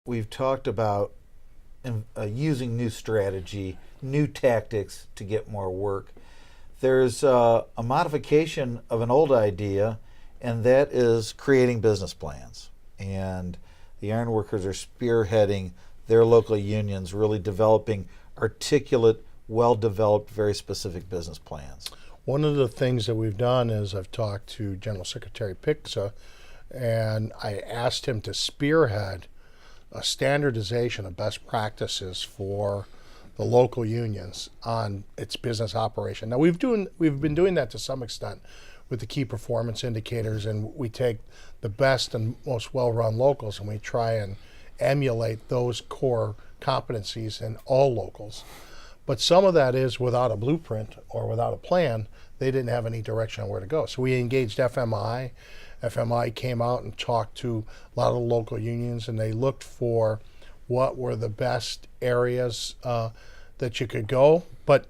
we've talked about using new strategy, new tactics to get more work. There's a modification of an old idea, and that is creating business plans. And the ironworkers are spearheading their local unions, really developing articulate, well developed, very specific business plans. One of the things that we've done is I've talked to General Secretary Pixa, and I asked him to spearhead a standardization of best practices for the local unions on its business operation. Now we've been doing that to some extent with the key performance indicators, and we take the best and most well-run locals and we try and emulate those core competencies in all locals. But some of that is without a blueprint or without a plan. They didn't have any direction on where to go. So we engaged FMI. FMI came out and talked to a lot of the local unions, and they looked for what were the best areas that you could go. But,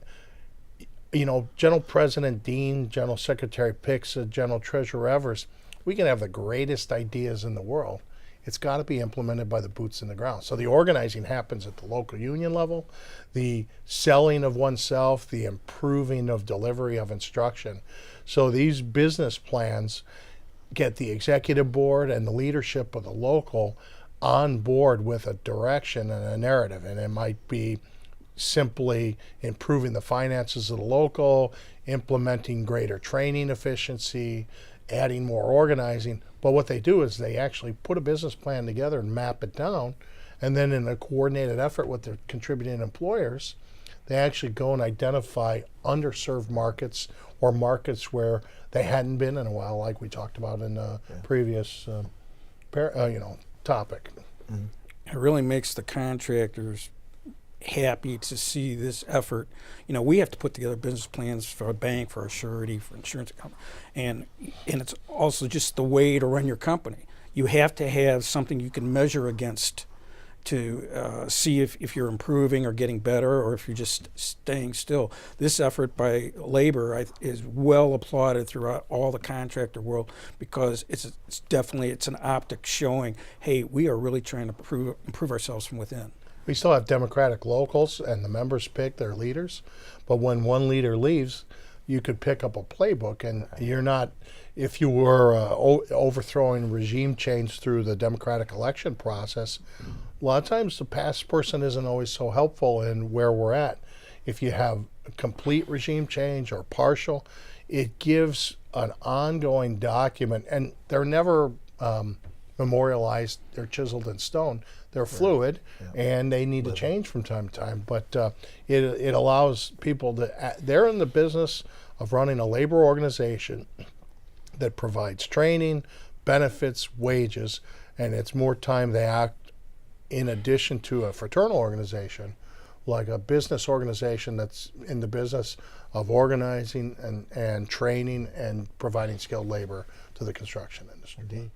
you know, General President Dean, General Secretary Pixa, General Treasurer Evers, we can have the greatest ideas in the world. It's got to be implemented by the boots in the ground. So the organizing happens at the local union level, the selling of oneself, the improving of delivery of instruction. So these business plans get the executive board and the leadership of the local on board with a direction and a narrative. And it might be simply improving the finances of the local, implementing greater training efficiency, adding more organizing. But what they do is they actually put a business plan together and map it down, and then in a coordinated effort with their contributing employers, they actually go and identify underserved markets or markets where they hadn't been in a while, like we talked about in the previous topic. Mm-hmm. It really makes the contractors happy to see this effort. You know, we have to put together business plans for a bank, for a surety, for insurance company, and it's also just the way to run your company. You have to have something you can measure against to see if you're improving or getting better, or if you're just staying still. This effort by labor is well applauded throughout all the contractor world, because it's definitely an optic showing, hey, we are really trying to improve ourselves from within. We still have democratic locals, and the members pick their leaders. But when one leader leaves, you could pick up a playbook, and you're not, if you were overthrowing regime change through the democratic election process, a lot of times the past person isn't always so helpful in where we're at. If you have a complete regime change or partial, it gives an ongoing document, and they're never memorialized, they're chiseled in stone. They're fluid, and they need to change from time to time. But it allows people to, they're in the business of running a labor organization that provides training, benefits, wages, and it's more time they act in addition to a fraternal organization, like a business organization that's in the business of organizing and training and providing skilled labor to the construction industry. Indeed.